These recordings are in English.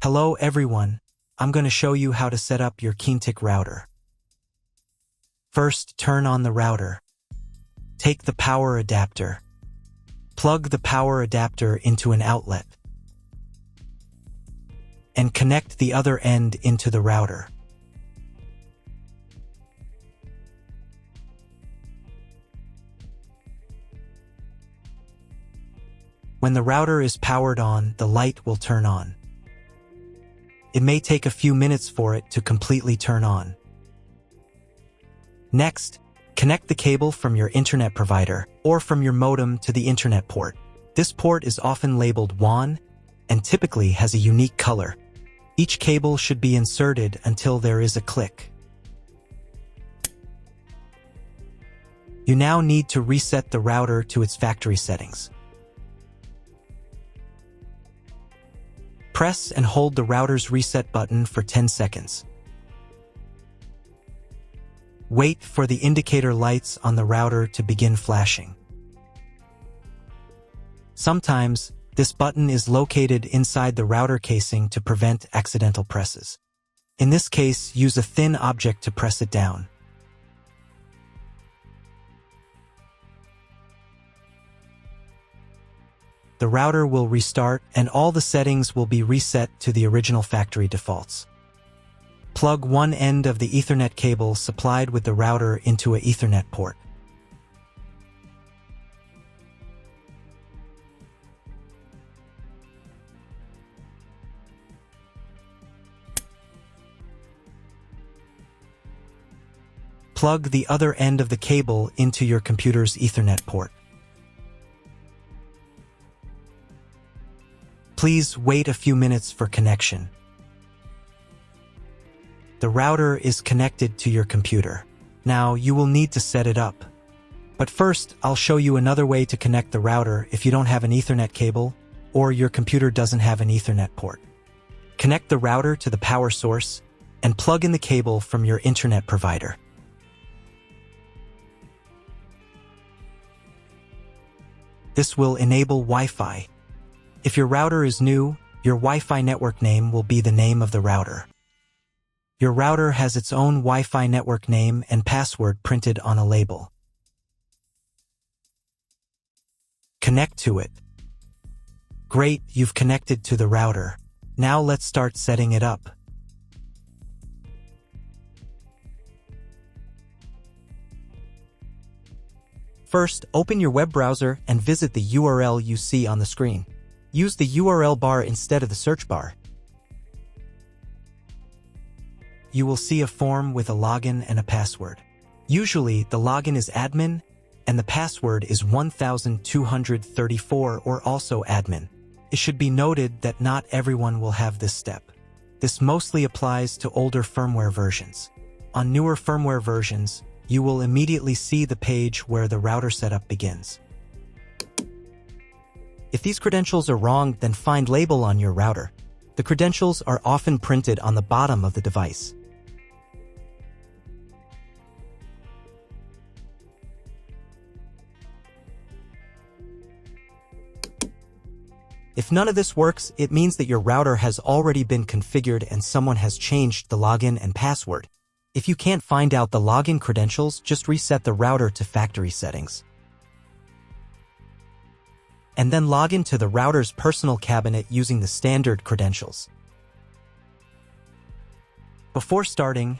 Hello everyone, I'm going to show you how to set up your Keenetic router. First, turn on the router. Take the power adapter. Plug the power adapter into an outlet. And connect the other end into the router. When the router is powered on, the light will turn on. It may take a few minutes for it to completely turn on. Next, connect the cable from your internet provider or from your modem to the internet port. This port is often labeled WAN and typically has a unique color. Each cable should be inserted until there is a click. You now need to reset the router to its factory settings. Press and hold the router's reset button for 10 seconds. Wait for the indicator lights on the router to begin flashing. Sometimes, this button is located inside the router casing to prevent accidental presses. In this case, use a thin object to press it down. The router will restart and all the settings will be reset to the original factory defaults. Plug one end of the Ethernet cable supplied with the router into an Ethernet port. Plug the other end of the cable into your computer's Ethernet port. Please wait a few minutes for connection. The router is connected to your computer. Now you will need to set it up. But first, I'll show you another way to connect the router if you don't have an Ethernet cable or your computer doesn't have an Ethernet port. Connect the router to the power source and plug in the cable from your internet provider. This will enable Wi-Fi. If your router is new, your Wi-Fi network name will be the name of the router. Your router has its own Wi-Fi network name and password printed on a label. Connect to it. Great, you've connected to the router. Now let's start setting it up. First, open your web browser and visit the URL you see on the screen. Use the URL bar instead of the search bar. You will see a form with a login and a password. Usually, the login is admin and the password is 1234 or also admin. It should be noted that not everyone will have this step. This mostly applies to older firmware versions. On newer firmware versions, you will immediately see the page where the router setup begins. If these credentials are wrong, then find label on your router. The credentials are often printed on the bottom of the device. If none of this works, it means that your router has already been configured and someone has changed the login and password. If you can't find out the login credentials, just reset the router to factory settings. And then log into the router's personal cabinet using the standard credentials. Before starting,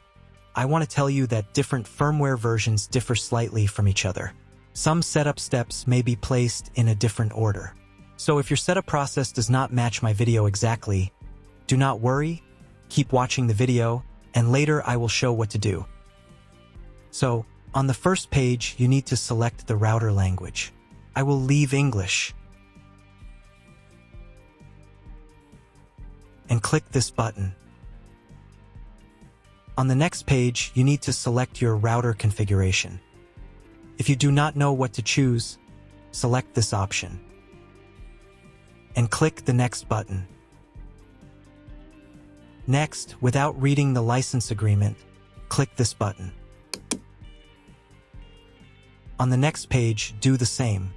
I want to tell you that different firmware versions differ slightly from each other. Some setup steps may be placed in a different order. So if your setup process does not match my video exactly, do not worry, keep watching the video, and later I will show what to do. So, on the first page, you need to select the router language. I will leave English. And click this button. On the next page, you need to select your router configuration. If you do not know what to choose, select this option. And click the next button. Next, without reading the license agreement, click this button. On the next page, do the same.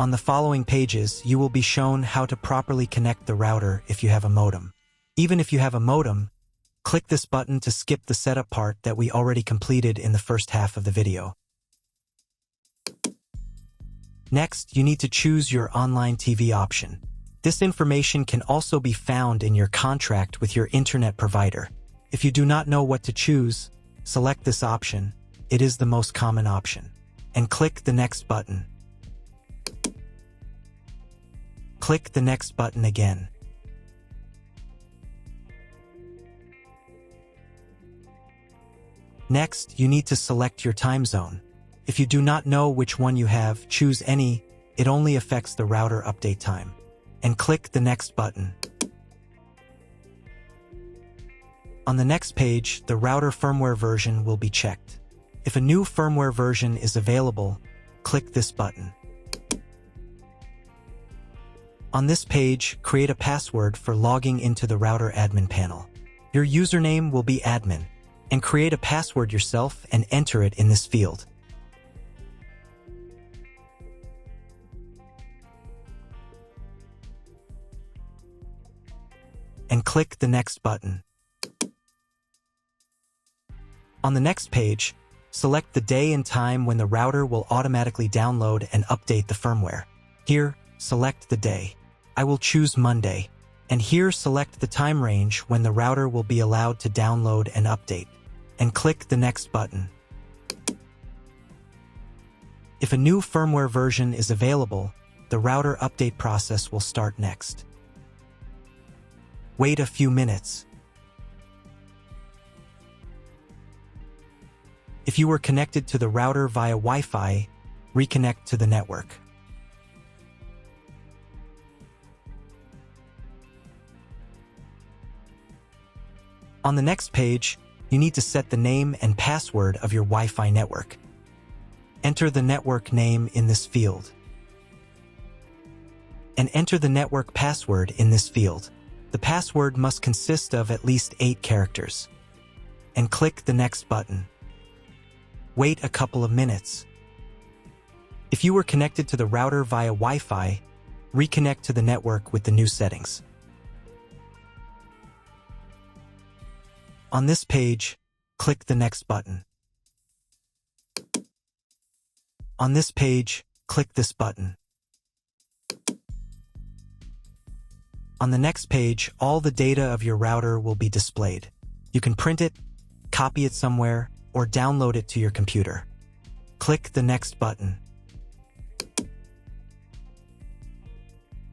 On the following pages, you will be shown how to properly connect the router if you have a modem. Even if you have a modem, click this button to skip the setup part that we already completed in the first half of the video. Next, you need to choose your online TV option. This information can also be found in your contract with your internet provider. If you do not know what to choose, select this option. It is the most common option. And click the next button. Click the next button again. Next, you need to select your time zone. If you do not know which one you have, choose any. It only affects the router update time. And click the next button. On the next page, the router firmware version will be checked. If a new firmware version is available, click this button. On this page, create a password for logging into the router admin panel. Your username will be admin, and create a password yourself and enter it in this field. And click the next button. On the next page, select the day and time when the router will automatically download and update the firmware. Here, select the day. I will choose Monday. And here select the time range when the router will be allowed to download and update. And click the next button. If a new firmware version is available, the router update process will start next. Wait a few minutes. If you were connected to the router via Wi-Fi, reconnect to the network. On the next page, you need to set the name and password of your Wi-Fi network. Enter the network name in this field. And enter the network password in this field. The password must consist of at least 8 characters. And click the next button. Wait a couple of minutes. If you were connected to the router via Wi-Fi, reconnect to the network with the new settings. On this page, click the next button. On this page, click this button. On the next page, all the data of your router will be displayed. You can print it, copy it somewhere, or download it to your computer. Click the next button.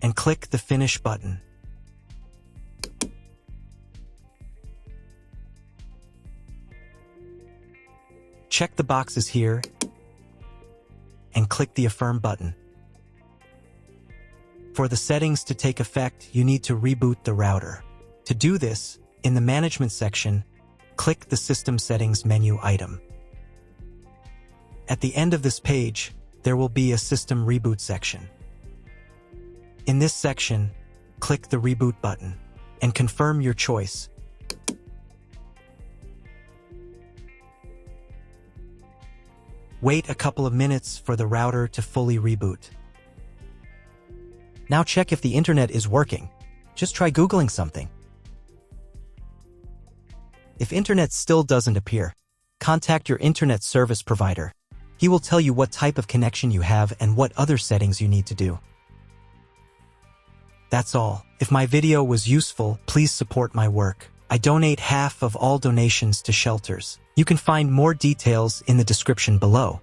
And click the Finish button. Check the boxes here and click the Affirm button. For the settings to take effect, you need to reboot the router. To do this, in the Management section, click the System Settings menu item. At the end of this page, there will be a System Reboot section. In this section, click the Reboot button and confirm your choice. Wait a couple of minutes for the router to fully reboot. Now check if the internet is working. Just try Googling something. If internet still doesn't appear, contact your internet service provider. He will tell you what type of connection you have and what other settings you need to do. That's all. If my video was useful, please support my work. I donate half of all donations to shelters. You can find more details in the description below.